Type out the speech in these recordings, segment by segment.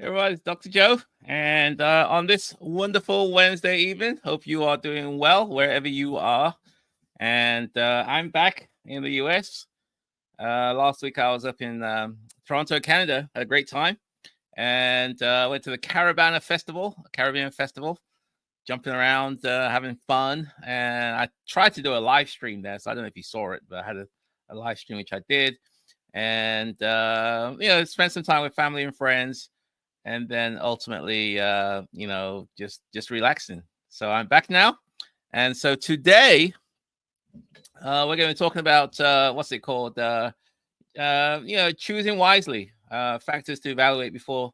Everyone, it's Dr. Joe. And on this wonderful Wednesday evening, hope you are doing well wherever you are. And I'm back in the US. Last week I was up in Toronto, Canada. Had a great time. And went to the Caribbean Festival, jumping around, having fun. And I tried to do a live stream there. So I don't know if you saw it, but I had a live stream, which I did. And, spent some time with family and friends and then ultimately just relaxing. So I'm back now, and so today we're going to be talking about what's it called choosing wisely, factors to evaluate before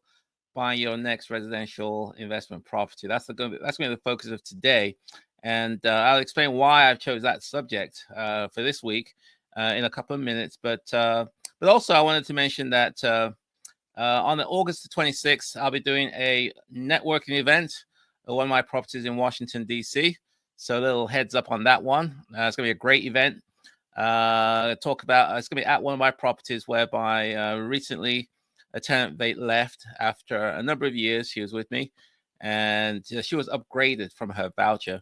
buying your next residential investment property. That's going to be the focus of today, and I'll explain why I've chose that subject for this week in a couple of minutes. But also I wanted to mention that on August the 26th, I'll be doing a networking event at one of my properties in Washington, D.C. So a little heads up on that one. It's going to be a great event. It's going to be at one of my properties whereby recently a tenant they left after a number of years. She was with me, and she was upgraded from her voucher.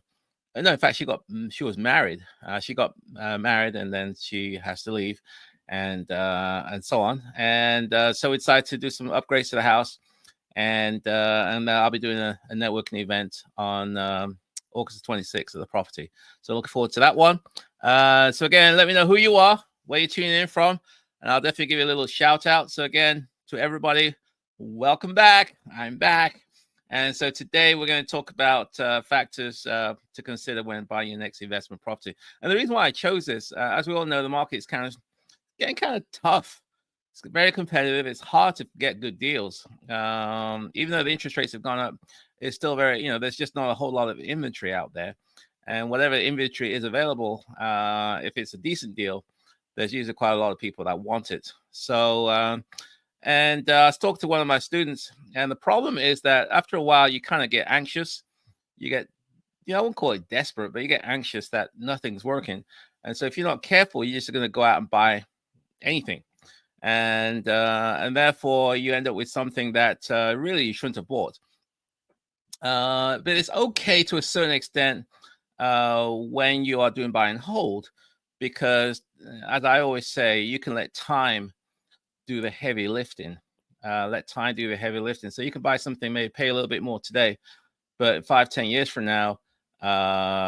No, in fact, she was married. She got married, and then she has to leave, and so on. And so we decided to do some upgrades to the house, and I'll be doing a networking event on August 26th at the property. So looking forward to that one. So again, let me know who you are, where you're tuning in from, and I'll definitely give you a little shout out. So again, to everybody, welcome back. I'm back. And so today we're going to talk about factors to consider when buying your next investment property. And the reason why I chose this, as we all know, the market is getting kind of tough. It's very competitive. It's hard to get good deals. Even though the interest rates have gone up, it's still very, there's just not a whole lot of inventory out there. And whatever inventory is available, if it's a decent deal, there's usually quite a lot of people that want it. So, I talked to one of my students, and the problem is that after a while, you kind of get anxious. You get, I won't call it desperate, but you get anxious that nothing's working. And so if you're not careful, you're just going to go out and buy anything. And therefore, you end up with something that really you shouldn't have bought. But it's okay to a certain extent when you are doing buy and hold, because as I always say, you can let time do the heavy lifting. Let time do the heavy lifting. So you can buy something, maybe pay a little bit more today, but 5-10 years from now,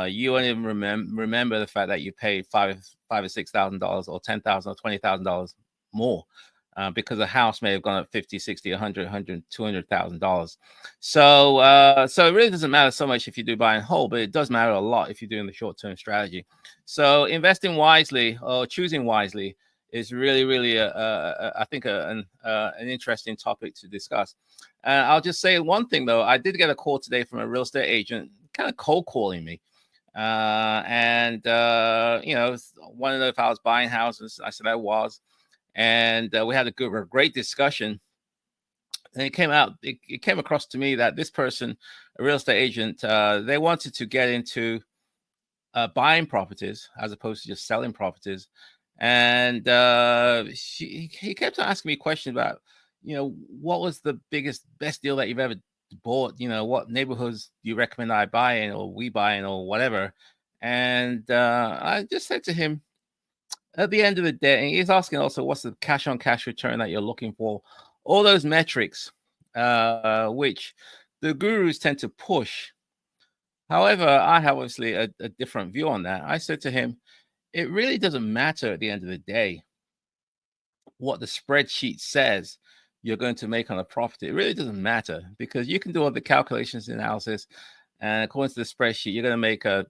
you won't even remember the fact that you paid $5,000 or $6,000 or $10,000 or $20,000 more. Because the house may have gone up 50, 60, 100, 100, $200,000. So it really doesn't matter so much if you do buy and hold, but it does matter a lot if you're doing the short-term strategy. So investing wisely or choosing wisely is really, really, I think, an interesting topic to discuss. I'll just say one thing, though. I did get a call today from a real estate agent, kind of cold calling me. Wanted to know if I was buying houses. I said I was. And we had a great discussion. And it came across to me that this person, a real estate agent, they wanted to get into buying properties as opposed to just selling properties. And he kept asking me questions about, what was the best deal that you've ever bought? What neighborhoods do you recommend I buy in, or we buy in, or whatever? And I just said to him, at the end of the day, and he's asking also, what's the cash on cash return that you're looking for? All those metrics, which the gurus tend to push. However, I have obviously a different view on that. I said to him, it really doesn't matter at the end of the day what the spreadsheet says you're going to make on a property. It really doesn't matter, because you can do all the calculations analysis, and according to the spreadsheet, you're going to make a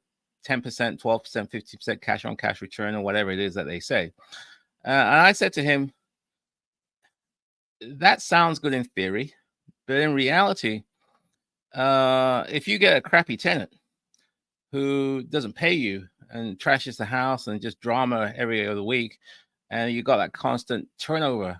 10%, 12%, 50% cash on cash return, or whatever it is that they say. And I said to him, that sounds good in theory, but in reality, if you get a crappy tenant who doesn't pay you and trashes the house and just drama every other week, and you got that constant turnover,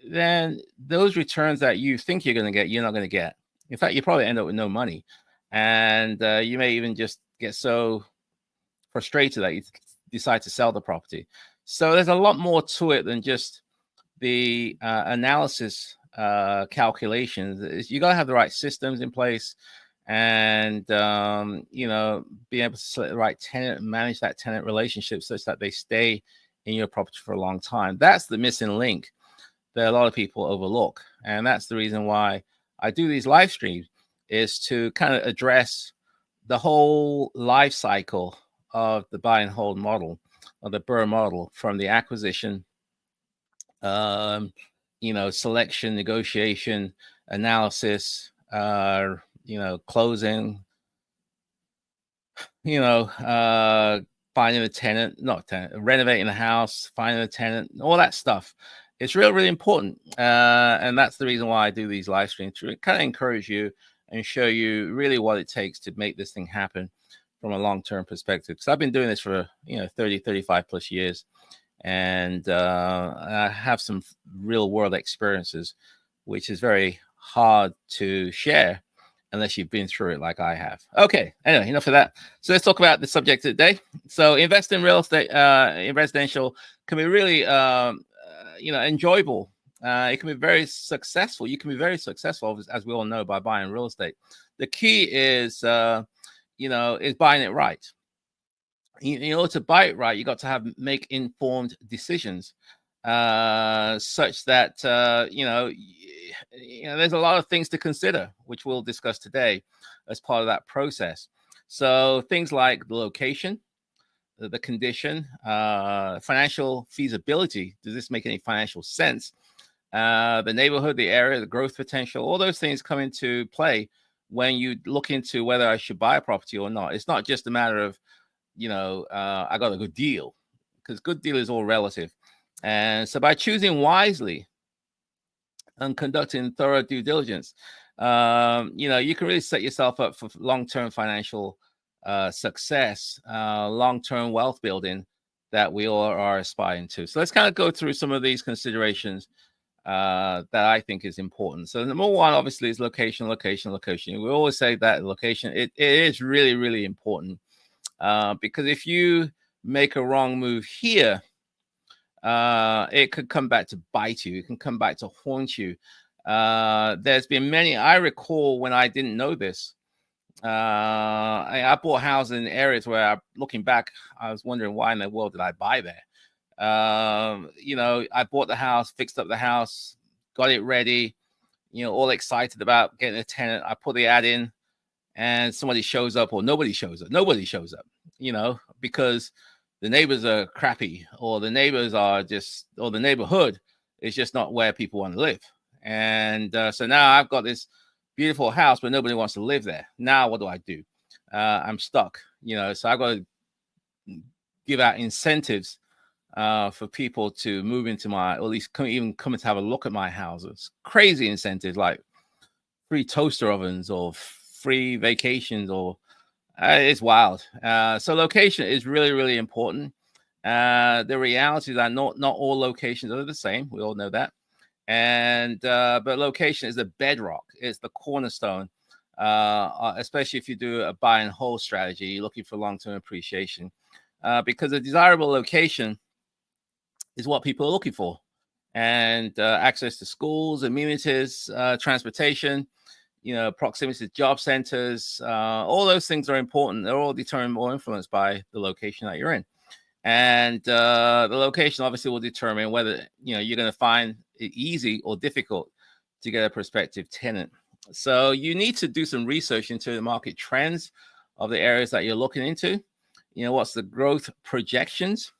then those returns that you think you're going to get, you're not going to get. In fact, you probably end up with no money. And you may even just get so frustrated that you decide to sell the property. So there's a lot more to it than just the analysis calculations is you got to have the right systems in place, and be able to select the right tenant and manage that tenant relationship such that they stay in your property for a long time. That's the missing link that a lot of people overlook, and that's the reason why I do these live streams, is to kind of address the whole life cycle of the buy and hold model, or the BRRRR model, from the acquisition, selection, negotiation, analysis, closing, finding a tenant, not tenant, renovating the house, finding a tenant, all that stuff. It's really, really important. And that's the reason why I do these live streams, to kind of encourage you and show you really what it takes to make this thing happen from a long-term perspective. Because I've been doing this for 30, 35 plus years, and I have some real world experiences, which is very hard to share unless you've been through it like I have. Okay, anyway, enough of that. So let's talk about the subject today. So investing in real estate, in residential, can be really enjoyable. It can be very successful. You can be very successful, as we all know, by buying real estate. The key is buying it right. In order to buy it right, you got to make informed decisions, such that there's a lot of things to consider, which we'll discuss today as part of that process. So things like the location, the condition, financial feasibility. Does this make any financial sense? The neighborhood, the area, the growth potential, all those things come into play when you look into whether I should buy a property or not. It's not just a matter of, I got a good deal, because good deal is all relative. And so by choosing wisely and conducting thorough due diligence, you can really set yourself up for long-term financial success, long-term wealth building that we all are aspiring to. So let's kind of go through some of these considerations that I think is important. So number one, obviously, is location. We always say that location, it is really, really important, because if you make a wrong move here, it could come back to bite you. It can come back to haunt you. There's been many, I recall when I didn't know this, I bought houses in areas where, looking back, I was wondering, why in the world did I buy there? I bought the house, fixed up the house, got it ready, all excited about getting a tenant. I put the ad in, and somebody shows up, or nobody shows up. Because the neighbors are crappy, or the neighbors are just, or the neighborhood is just not where people want to live. And so now I've got this beautiful house, but nobody wants to live there. Now what do? I'm stuck, so I've got to give out incentives for people to move into my, or at least come and have a look at my houses. Crazy incentives, like free toaster ovens or free vacations, or it's wild. So location is really, really important. The reality is that not all locations are the same. We all know that. And but location is the bedrock. It's the cornerstone, especially if you do a buy and hold strategy. You're looking for long-term appreciation, because a desirable location is what people are looking for. And access to schools, amenities, transportation, proximity to job centers, all those things are important. They're all determined or influenced by the location that you're in. And the location obviously will determine whether you're going to find it easy or difficult to get a prospective tenant. So you need to do some research into the market trends of the areas that you're looking into. What's the growth projections?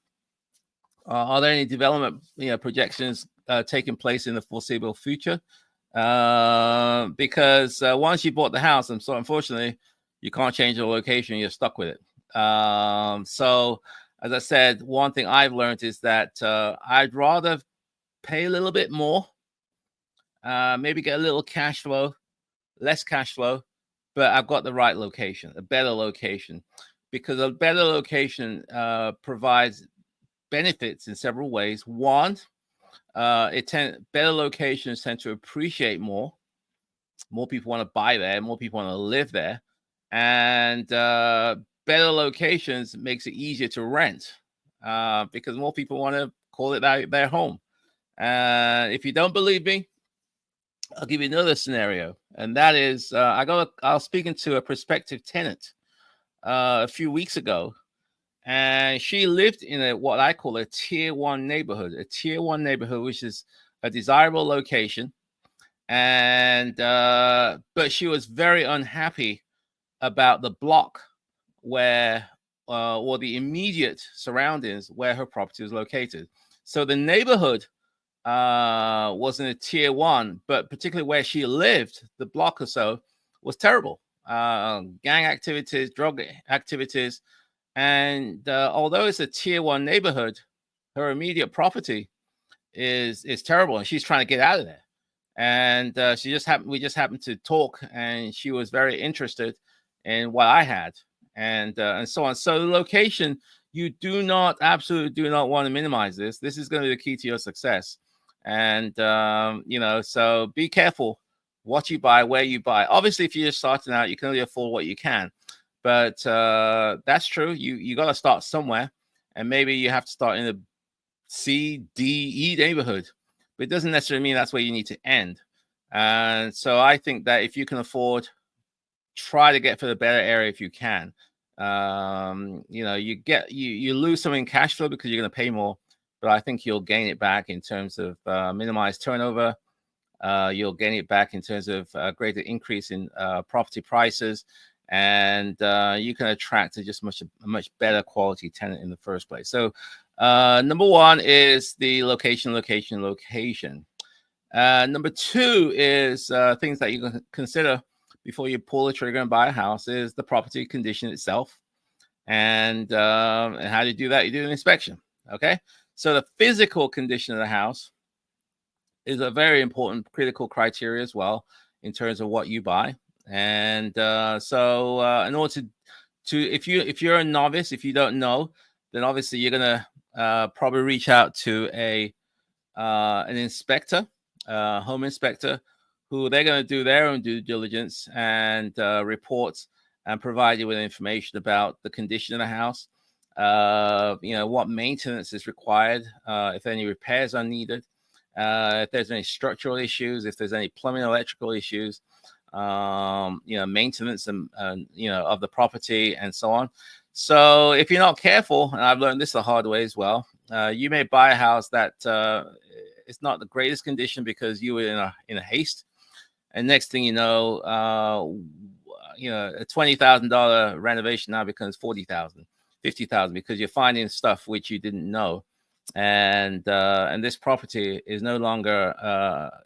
Are there any development projections taking place in the foreseeable future? Because once you bought the house, and so unfortunately you can't change the location, you're stuck with it. So as I said, one thing I've learned is that I'd rather pay a little bit more, maybe get a little cash flow, less cash flow, but I've got the right location, a better location, because a better location provides benefits in several ways. One, better locations tend to appreciate more. More people want to buy there. More people want to live there, and better locations makes it easier to rent, because more people want to call it their home. If you don't believe me, I'll give you another scenario, and that is I was speaking to a prospective tenant a few weeks ago, and she lived in what I call a tier one neighborhood, which is a desirable location, and but she was very unhappy about the block where or the immediate surroundings where her property was located. So the neighborhood was in a tier one, but particularly where she lived, the block or so, was terrible. Gang activities, drug activities, and although it's a tier one neighborhood, her immediate property is terrible, and she's trying to get out of there. And we just happened to talk, and she was very interested in what I had, and so on. So the location, you absolutely do not want to minimize this. This is going to be the key to your success. And so be careful what you buy, where you buy. Obviously, if you're just starting out, you can only afford what you can. But that's true. You got to start somewhere, and maybe you have to start in a C, D, E neighborhood. But it doesn't necessarily mean that's where you need to end. And so I think that if you can afford, try to get for the better area if you can. You lose some in cash flow because you're going to pay more, but I think you'll gain it back in terms of minimized turnover. You'll gain it back in terms of greater increase in property prices, and you can attract a much better quality tenant in the first place. So number one is the location. Number two is things that you can consider before you pull the trigger and buy a house is the property condition itself. And how do you do that? You do an inspection. Okay. So the physical condition of the house is a very important critical criteria as well in terms of what you buy. And so in order to if you're a novice, if you don't know, then obviously you're gonna probably reach out to an inspector, home inspector, who they're going to do their own due diligence and reports and provide you with information about the condition of the house, what maintenance is required, if any repairs are needed, if there's any structural issues, if there's any plumbing, electrical issues, maintenance and of the property and so on. So if you're not careful, and I've learned this the hard way as well, you may buy a house that it's not the greatest condition because you were in a haste, and next thing you know, a $20,000 renovation now becomes $40,000, $50,000 because you're finding stuff which you didn't know, and this property is no longer,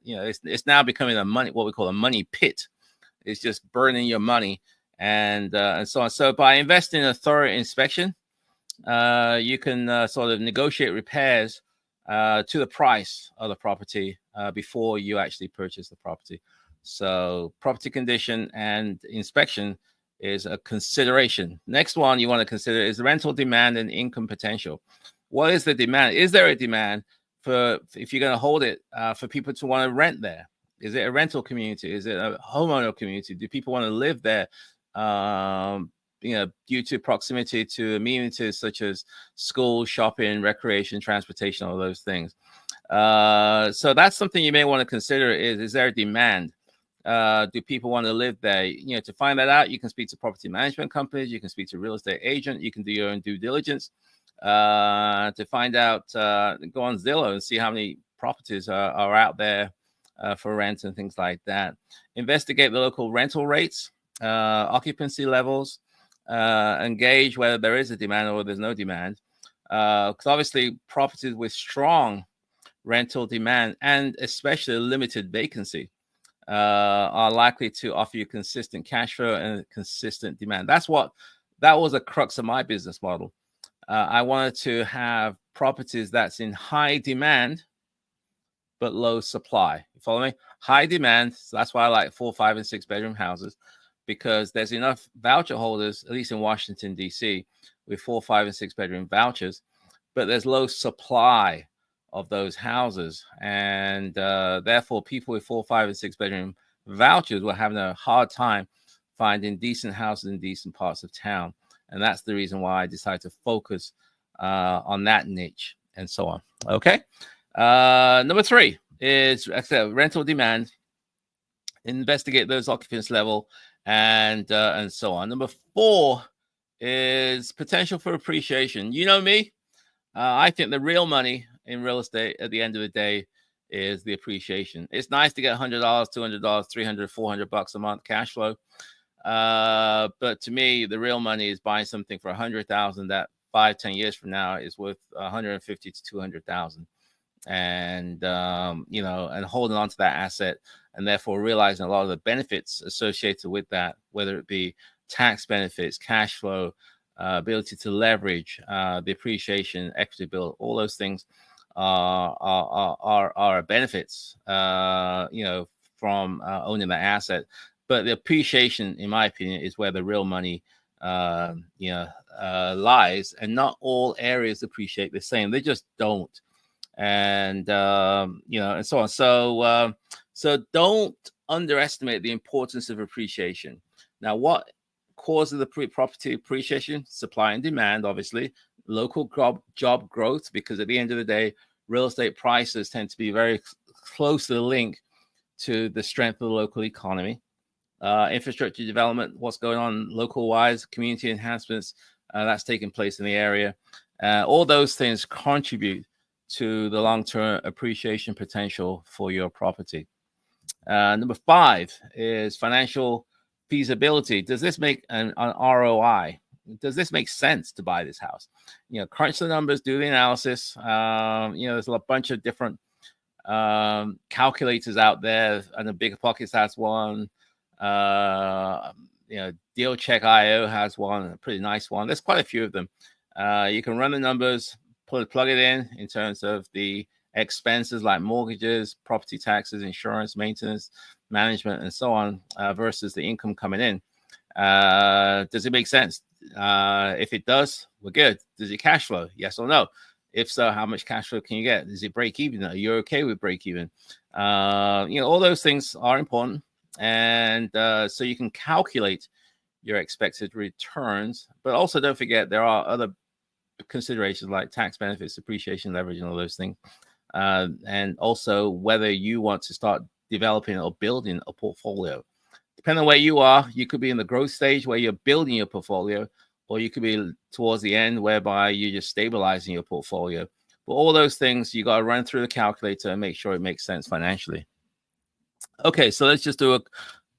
it's now becoming what we call a money pit. It's just burning your money, and so on. So by investing in a thorough inspection, you can sort of negotiate repairs to the price of the property before you actually purchase the property. So property condition and inspection is a consideration. Next one you want to consider is rental demand and income potential. What is the demand? Is there a demand if you're going to hold it for people to want to rent there? Is it a rental community? Is it a homeowner community? Do people want to live there? Due to proximity to amenities such as school, shopping, recreation, transportation, all those things. So that's something you may want to consider is there a demand? Do people want to live there? To find that out, you can speak to property management companies, you can speak to real estate agent, you can do your own due diligence to find out, go on Zillow and see how many properties are out there for rent and things like that. Investigate the local rental rates, occupancy levels, and gauge whether there is a demand or there's no demand. Because obviously properties with strong rental demand and especially limited vacancy are likely to offer you consistent cash flow and consistent demand. That was a crux of my business model. I wanted to have properties that's in high demand but low supply. You follow me? High demand. So that's why I like 4, 5, and 6 bedroom houses, because there's enough voucher holders, at least in Washington, D.C., with 4, 5, and 6 bedroom vouchers, but there's low supply of those houses. And therefore, people with 4, 5, and 6 bedroom vouchers were having a hard time finding decent houses in decent parts of town. And that's the reason why I decided to focus on that niche and so on. Okay. Number 3 is rental demand investigate those occupancy level, and so on. Number 4 is potential for appreciation. You know me, I think the real money in real estate at the end of the day is the appreciation. It's nice to get $100, $200, $300, $400 a month cash flow. But to me, the real money is buying something for $100,000 that 5-10 years from now is worth $150,000 to $200,000, and and holding on to that asset, and therefore realizing a lot of the benefits associated with that, whether it be tax benefits, cash flow, ability to leverage, the appreciation, equity build, all those things are benefits, from owning that asset. But the appreciation, in my opinion, is where the real money, lies. And not all areas appreciate the same; they just don't. And and so on. So don't underestimate the importance of appreciation. Now, what causes the property appreciation? Supply and demand, obviously. Local job growth, because at the end of the day, real estate prices tend to be very closely linked to the strength of the local economy. Infrastructure development, what's going on local wise, community enhancements, that's taking place in the area. All those things contribute to the long-term appreciation potential for your property. Number 5 is financial feasibility. Does this make an ROI? Does this make sense to buy this house? Crunch the numbers, do the analysis. There's a bunch of different calculators out there, and the BiggerPockets has one. DealCheck.io has one, a pretty nice one. There's quite a few of them. You can run the numbers, plug it in terms of the expenses like mortgages, property taxes, insurance, maintenance, management, and so on, versus the income coming in. Does it make sense? If it does, we're good. Does it cash flow? Yes or no? If so, how much cash flow can you get? Is it break even? Are you okay with break even? All those things are important. And so you can calculate your expected returns, but also don't forget there are other considerations like tax benefits, appreciation, leverage, and all those things. And also whether you want to start developing or building a portfolio. Depending on where you are, you could be in the growth stage where you're building your portfolio, or you could be towards the end whereby you're just stabilizing your portfolio. But all those things, you got to run through the calculator and make sure it makes sense financially. Okay, so let's just do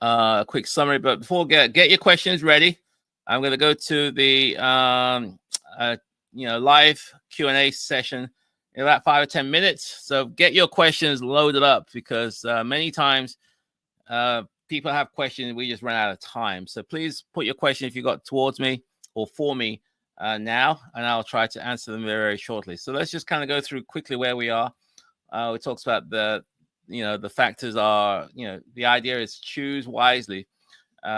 a quick summary. But before get your questions ready, I'm going to go to the live Q&A session in about 5 or 10 minutes. So get your questions loaded up, because many times people have questions, we just run out of time. So please put your question if you got towards me or for me now, and I'll try to answer them very, very shortly. So let's just kind of go through quickly where we are. We talked about the factors are, the idea is choose wisely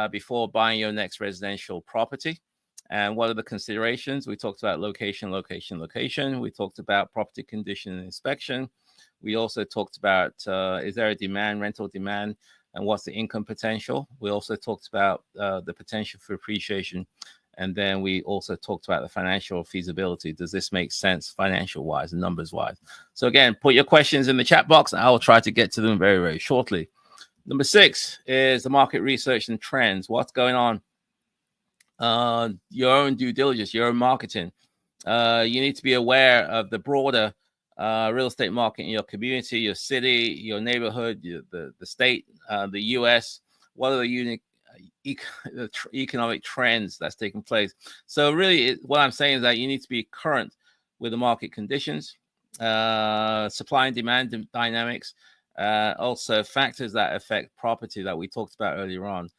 before buying your next residential property. And what are the considerations? We talked about location. We talked about property condition and inspection. We also talked about, is there a demand, rental demand, and what's the income potential? We also talked about the potential for appreciation. And then we also talked about the financial feasibility. Does this make sense financial wise and numbers wise? So again, put your questions in the chat box, and I will try to get to them very, very shortly. Number 6 is the market research and trends. What's going on? Your own due diligence, your own marketing. You need to be aware of the broader real estate market in your community, your city, your neighborhood, the state, the US. What are the unique economic trends that's taking place? So really, what I'm saying is that you need to be current with the market conditions, supply and demand dynamics, also factors that affect property that we talked about earlier on,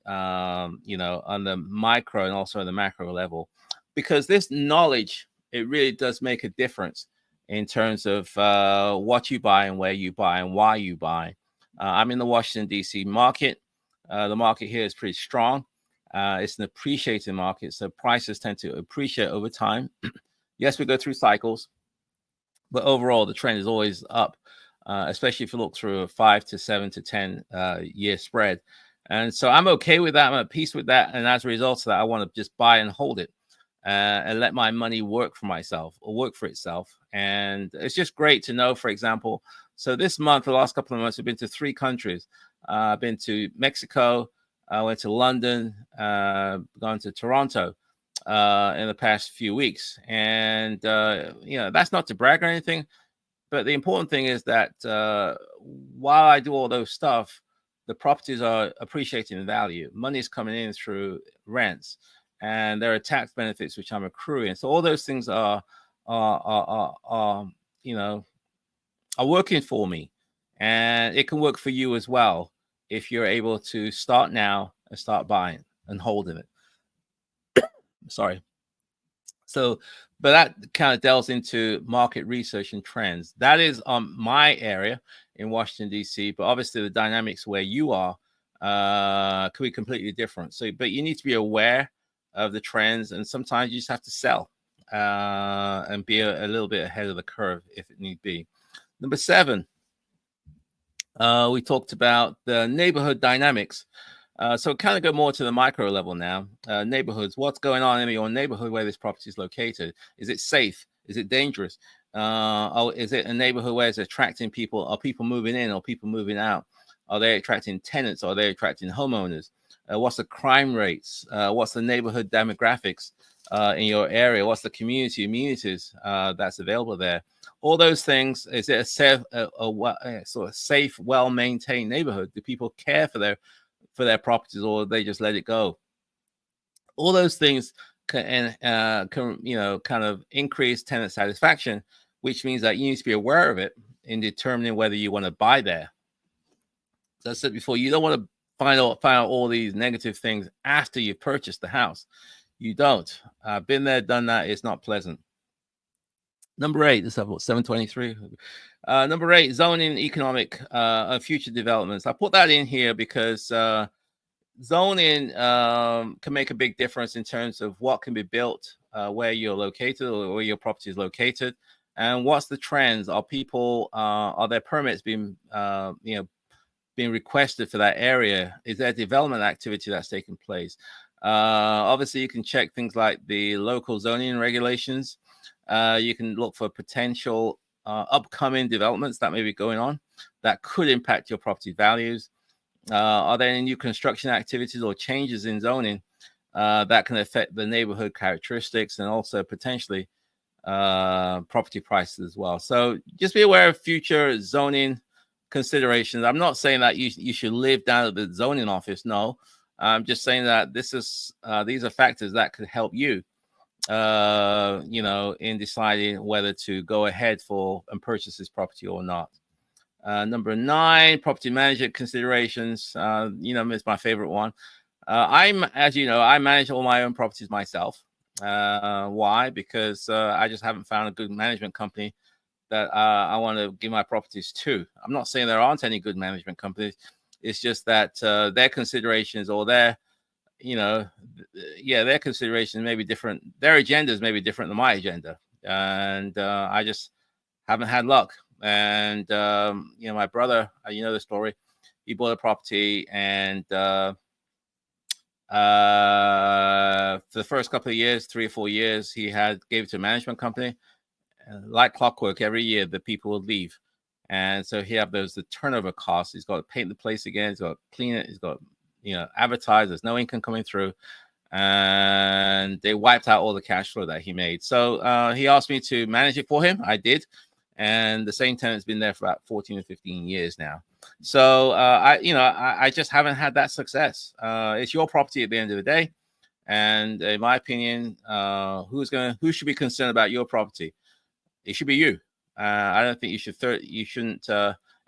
on the micro and also on the macro level, because this knowledge, it really does make a difference in terms of what you buy and where you buy and why you buy. I'm in the Washington, D.C. market. The market here is pretty strong. It's an appreciating market, so prices tend to appreciate over time. Yes, we go through cycles, but overall, the trend is always up, especially if you look through a 5 to 7 to 10 year spread. And so I'm okay with that. I'm at peace with that. And as a result of that, I want to just buy and hold it. and let my money work for myself or work for itself. And it's just great to know, for example, so this month, the last couple of months, we've been to 3 countries. I've been to Mexico, I went to London, gone to Toronto in the past few weeks. And, that's not to brag or anything, but the important thing is that while I do all those stuff, the properties are appreciating in value. Money is coming in through rents, and there are tax benefits which I'm accruing. So all those things are working for me, and it can work for you as well if you're able to start now and start buying and holding it. Sorry. So, but that kind of delves into market research and trends. That is my area in Washington, D.C., but obviously the dynamics where you are could be completely different. So, but you need to be aware of the trends, and sometimes you just have to sell and be a little bit ahead of the curve if it need be. Number 7, we talked about the neighborhood dynamics. So kind of go more to the micro level now. Neighborhoods, what's going on in your neighborhood where this property is located? Is it safe? Is it dangerous? Or is it a neighborhood where it's attracting people? Are people moving in or people moving out? Are they attracting tenants? Or are they attracting homeowners? What's the crime rates? What's the neighborhood demographics in your area? What's the community amenities that's available there? All those things. Is it a sort of safe, well-maintained neighborhood? Do people care for their properties, or they just let it go? All those things can kind of increase tenant satisfaction, which means that you need to be aware of it in determining whether you want to buy there. As I said before, you don't want to find out all these negative things after you've purchased the house. You don't. Been there, done that. It's not pleasant. Number 8, this is about 723. Number 8, zoning, economic, future developments. I put that in here because zoning can make a big difference in terms of what can be built where you're located or where your property is located, and what's the trends. Are people are there permits being being requested for that area? Is there development activity that's taking place? Obviously, you can check things like the local zoning regulations. You can look for potential upcoming developments that may be going on that could impact your property values. Are there any new construction activities or changes in zoning that can affect the neighborhood characteristics and also potentially property prices as well? So just be aware of future zoning considerations. I'm not saying that you should live down at the zoning office. No, I'm just saying that these are factors that could help you in deciding whether to go ahead and purchase this property or not. Number 9, property management considerations. It's my favorite one. As you know, I manage all my own properties myself. Why? Because I just haven't found a good management company that I want to give my properties to. I'm not saying there aren't any good management companies. It's just that their considerations or their considerations may be different. Their agendas may be different than my agenda. And I just haven't had luck. And, my brother, the story, he bought a property, and for the first couple of years, 3 or 4 years, he gave it to a management company. Like clockwork, every year the people would leave. And so he have the turnover costs. He's got to paint the place again. He's got to clean it. He's got to, advertise. There's no income coming through. And they wiped out all the cash flow that he made. So he asked me to manage it for him. I did. And the same tenant's been there for about 14 or 15 years now. So I just haven't had that success. It's your property at the end of the day. And in my opinion, who should be concerned about your property? It should be you. I don't think you shouldn't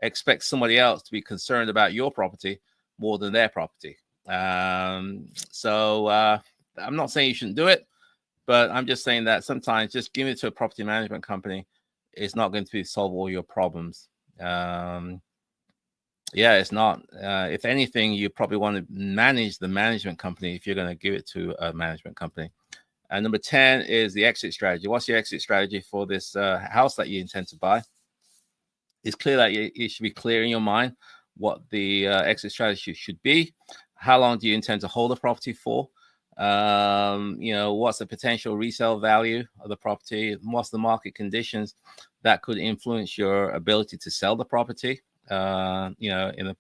expect somebody else to be concerned about your property more than their property. So I'm not saying you shouldn't do it, but I'm just saying that sometimes just giving it to a property management company is not going to solve all your problems. It's not. If anything, you probably want to manage the management company if you're going to give it to a management company. And number 10 is the exit strategy. What's your exit strategy for this house that you intend to buy? It's clear that it should be clear in your mind what the exit strategy should be. How long do you intend to hold the property for? What's the potential resale value of the property? What's the market conditions that could influence your ability to sell the property, in the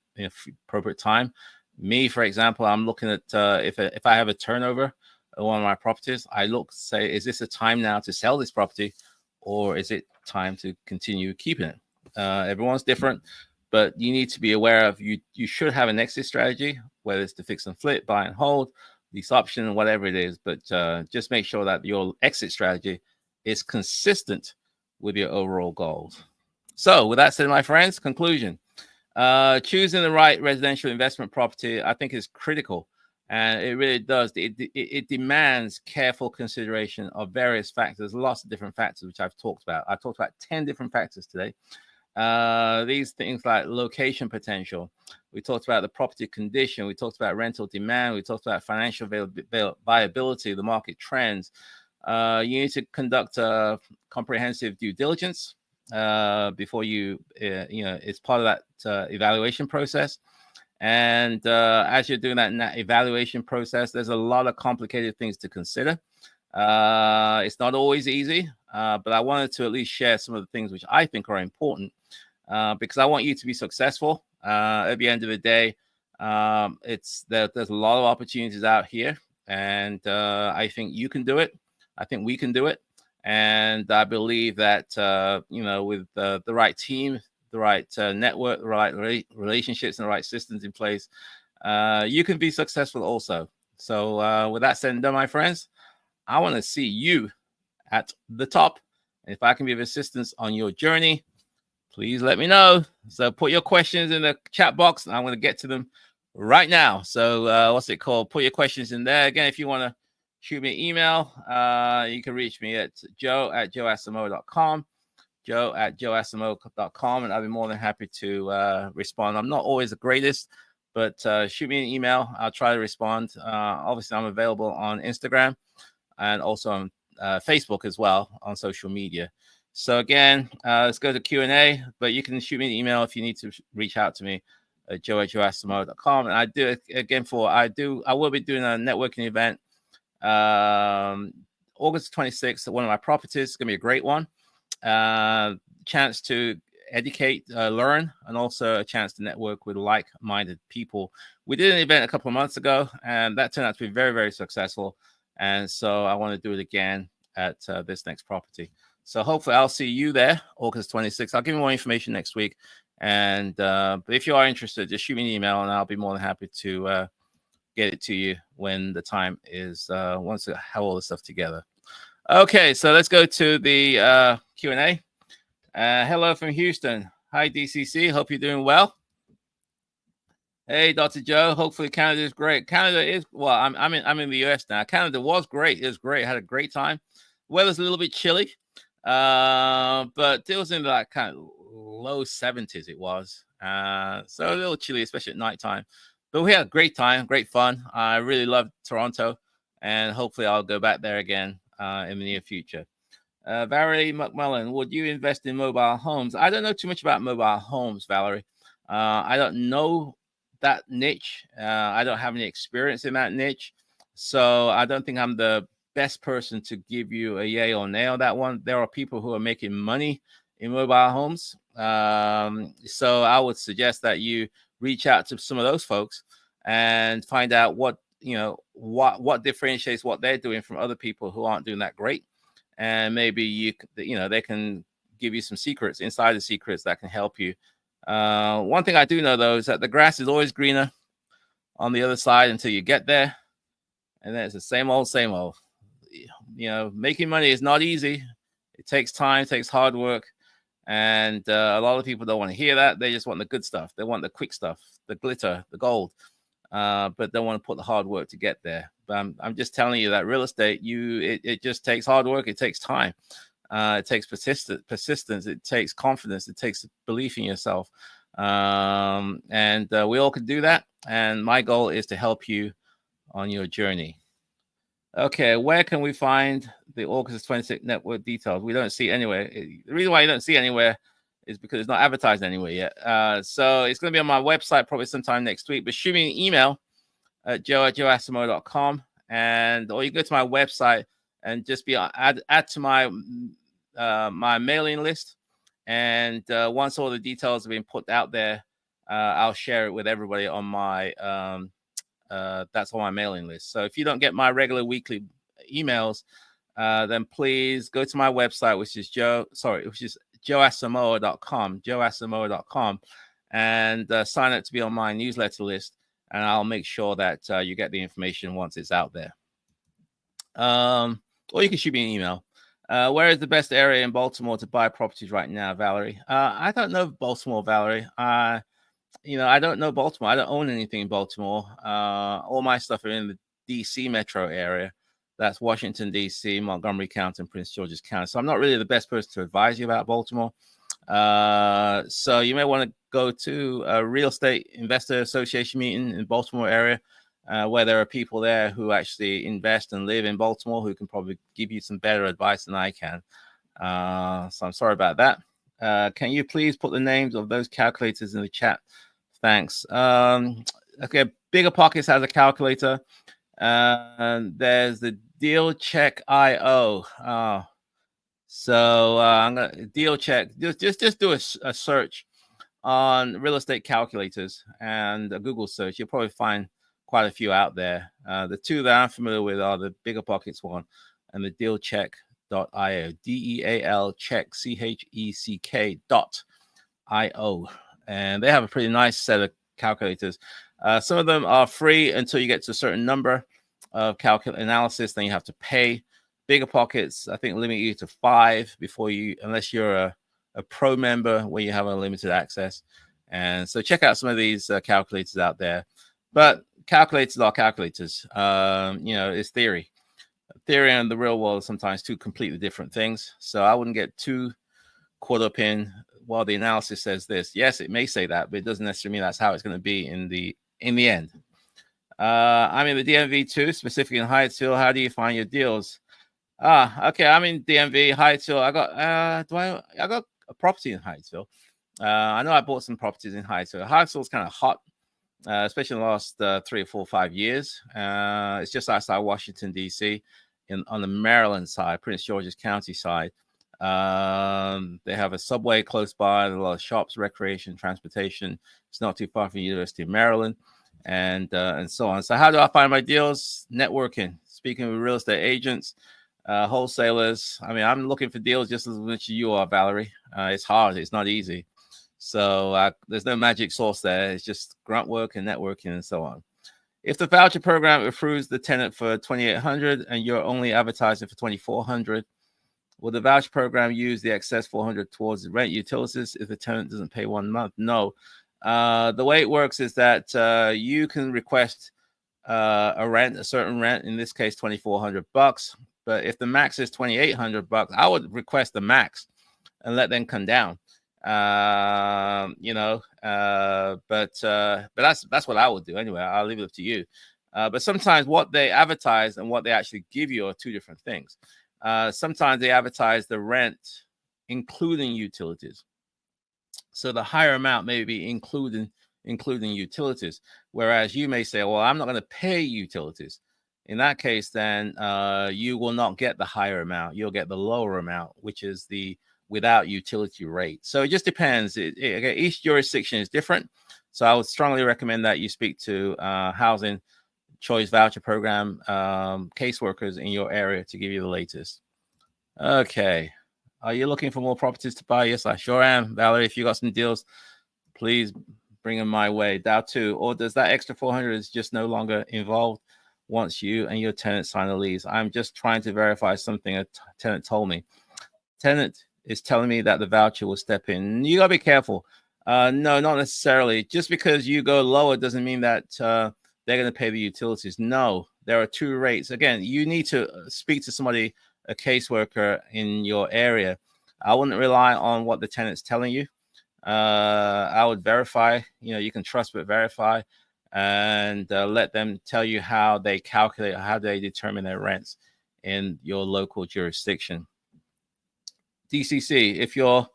appropriate time? Me, for example, I'm looking at if I have a turnover of one of my properties, I look, say, is this a time now to sell this property, or is it time to continue keeping it? Everyone's different, but you need to be aware of you should have an exit strategy, whether it's to fix and flip, buy and hold, lease option, whatever it is. But just make sure that your exit strategy is consistent with your overall goals. So with that said, my friends, conclusion. Choosing the right residential investment property, I think, is critical. And it really does. It demands careful consideration of various factors, lots of different factors, which I've talked about. I talked about 10 different factors today. These things like location potential. We talked about the property condition. We talked about rental demand. We talked about financial viability, the market trends. You need to conduct a comprehensive due diligence before it's part of that evaluation process. And as you're doing that evaluation process, there's a lot of complicated things to consider. It's not always easy, but I wanted to at least share some of the things which I think are important, because I want you to be successful. At the end of the day, there's a lot of opportunities out here, and I think you can do it. I think we can do it. And I believe that, with the right team, the right network, the right relationships, and the right systems in place, you can be successful also. So with that said and done, my friends, I want to see you at the top. And if I can be of assistance on your journey, please let me know. So put your questions in the chat box, and I'm going to get to them right now. So what's it called? Put your questions in there. Again, if you want to shoot me an email, you can reach me at joe@joeasamoah.com. joe@joeasamoah.com, and I'll be more than happy to respond. I'm not always the greatest, but shoot me an email. I'll try to respond. Obviously, I'm available on Instagram and also on Facebook as well, on social media. So again, let's go to Q&A, but you can shoot me an email if you need to reach out to me at joe@joeasamoah.com. And I do, again, I will be doing a networking event August 26th at one of my properties. It's going to be a great one. Chance to educate, learn, and also a chance to network with like-minded people. We did an event a couple of months ago, and that turned out to be very, very successful. And so I want to do it again at this next property. So hopefully I'll see you there, August 26th. I'll give you more information next week. And but if you are interested, just shoot me an email, and I'll be more than happy to get it to you when the time is, once I have all the stuff together. Okay, so let's go to the Q&A. Hello from Houston. Hi, DCC. Hope you're doing well. Hey, Dr. Joe. Hopefully Canada is great. Canada is, well, I'm in the US now. Canada was great. It was great. I had a great time. Weather's a little bit chilly, but it was in like kind of low 70s. It was so a little chilly, especially at nighttime. But we had a great time, great fun. I really loved Toronto, and hopefully I'll go back there again in the near future. Valerie McMullen, would you invest in mobile homes? I don't know too much about mobile homes, Valerie. I don't know that niche. I don't have any experience in that niche. So I don't think I'm the best person to give you a yay or nay on that one. There are people who are making money in mobile homes. So I would suggest that you reach out to some of those folks and find out what differentiates what they're doing from other people who aren't doing that great. And maybe they can give you some secrets, insider secrets that can help you. One thing I do know, though, is that the grass is always greener on the other side until you get there. And then it's the same old, same old. Making money is not easy. It takes time, it takes hard work. And a lot of people don't want to hear that. They just want the good stuff. They want the quick stuff, the glitter, the gold, but don't want to put the hard work to get there. But I'm just telling you that real estate, it just takes hard work. It takes time. It takes persistence. It takes confidence. It takes belief in yourself. And we all can do that. And my goal is to help you on your journey. Okay, where can we find the August 26th network details? We don't see anywhere. The reason why you don't see anywhere is because it's not advertised anywhere yet. So it's going to be on my website probably sometime next week. But shoot me an email at joe@joeasamoah.com, or you go to my website and just add to my my mailing list. And once all the details have been put out there, I'll share it with everybody on my that's on my mailing list. So if you don't get my regular weekly emails, then please go to my website, which is joeasamoah.com, and sign up to be on my newsletter list, and I'll make sure that you get the information once it's out there. Or you can shoot me an email. Where is the best area in Baltimore to buy properties right now, Valerie? I don't know Baltimore, Valerie. I don't know Baltimore. I don't own anything in Baltimore. All my stuff are in the DC metro area. That's Washington, D.C., Montgomery County, and Prince George's County. So I'm not really the best person to advise you about Baltimore. So you may want to go to a real estate investor association meeting in Baltimore area, where there are people there who actually invest and live in Baltimore who can probably give you some better advice than I can. So I'm sorry about that. Can you please put the names of those calculators in the chat? Thanks. Okay, Bigger Pockets has a calculator. There's the Deal Check IO. So I'm gonna Deal Check. Just do a search on real estate calculators and a Google search. You'll probably find quite a few out there. The two that I'm familiar with are the Bigger Pockets one and the DealCheck.io. DEAL check CHECK.io. And they have a pretty nice set of calculators. Some of them are free until you get to a certain number of analysis, then you have to pay. Bigger Pockets, I think, limit you to 5 before unless you're a pro member where you have unlimited access. And so check out some of these calculators out there. But calculators are calculators. It's theory. Theory and the real world are sometimes two completely different things. So I wouldn't get too caught up in, well, the analysis says this. Yes, it may say that, but it doesn't necessarily mean that's how it's going to be in the end. I'm in the DMV too, specifically in Hyattsville. How do you find your deals? Okay, I'm in DMV, Hyattsville. I got a property in Hyattsville. I know I bought some properties in Hyattsville. Hyattsville is kind of hot, especially in the last 3 or 4 or 5 years. It's just outside Washington, D.C., on the Maryland side, Prince George's County side. They have a subway close by, a lot of shops, recreation, transportation. It's not too far from the University of Maryland, and so on. So how do I find my deals? Networking, speaking with real estate agents, wholesalers. I mean, I'm looking for deals just as much as you are, Valerie. It's hard. It's not easy. So there's no magic sauce there. It's just grunt work and networking and so on. If the voucher program approves the tenant for $2,800 and you're only advertising for $2,400, will the voucher program use the excess $400 towards the rent utilities if the tenant doesn't pay 1 month? No. The way it works is that you can request a certain rent, in this case $2,400. But if the max is $2,800, I would request the max and let them come down. But that's what I would do anyway. I'll leave it up to you. But sometimes what they advertise and what they actually give you are two different things. Sometimes they advertise the rent including utilities, so the higher amount may be including utilities, whereas you may say, well, I'm not going to pay utilities. In that case, then you will not get the higher amount. You'll get the lower amount, which is the without utility rate. So it just depends. Each jurisdiction is different. So I would strongly recommend that you speak to Housing Choice Voucher Program caseworkers in your area to give you the latest. Okay. Are you looking for more properties to buy? Yes, I sure am. Valerie, if you got some deals, please bring them my way. Dow too. Or does that extra 400 is just no longer involved once you and your tenant sign a lease? I'm just trying to verify something a tenant told me. Tenant is telling me that the voucher will step in. You got to be careful. No, not necessarily. Just because you go lower doesn't mean that they're going to pay the utilities. No, there are two rates. Again, you need to speak to somebody, a caseworker in your area. I wouldn't rely on what the tenant's telling you. I would verify. You can trust but verify, and let them tell you how they calculate, how they determine their rents in your local jurisdiction. DCC, if you're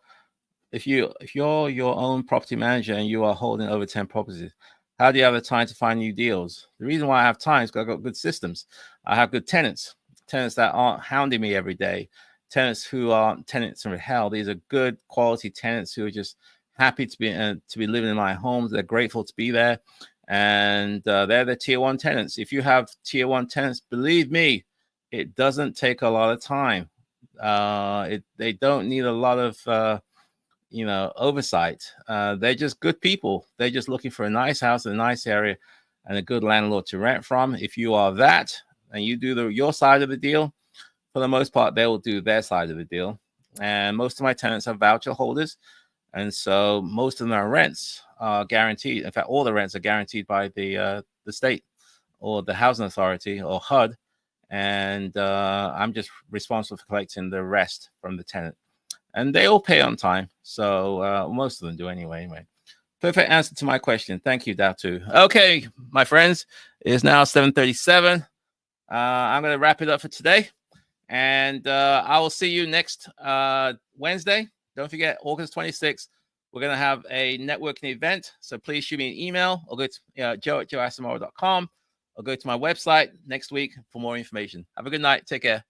your own property manager and you are holding over 10 properties, How do you have the time to find new deals? The reason why I have time is because I've got good systems. I have good tenants that aren't hounding me every day, tenants who aren't tenants from hell. These are good quality tenants who are just happy to be living in my homes. They're grateful to be there, and they're the tier one tenants. If you have tier one tenants, believe me, it doesn't take a lot of time. They don't need a lot of oversight. They're just good people. They're just looking for a nice house in a nice area and a good landlord to rent from. If you are that and you do your side of the deal, for the most part, they will do their side of the deal. And most of my tenants are voucher holders. And so most of their rents are guaranteed. In fact, all the rents are guaranteed by the state or the housing authority or HUD. And I'm just responsible for collecting the rest from the tenant. And they all pay on time. So most of them do anyway. Perfect answer to my question. Thank you, Datu. Okay, my friends, it is now 7:37. I'm going to wrap it up for today. And I will see you next Wednesday. Don't forget, August 26th, we're going to have a networking event. So please shoot me an email or go to joe@joeasamoah.com or go to my website next week for more information. Have a good night. Take care.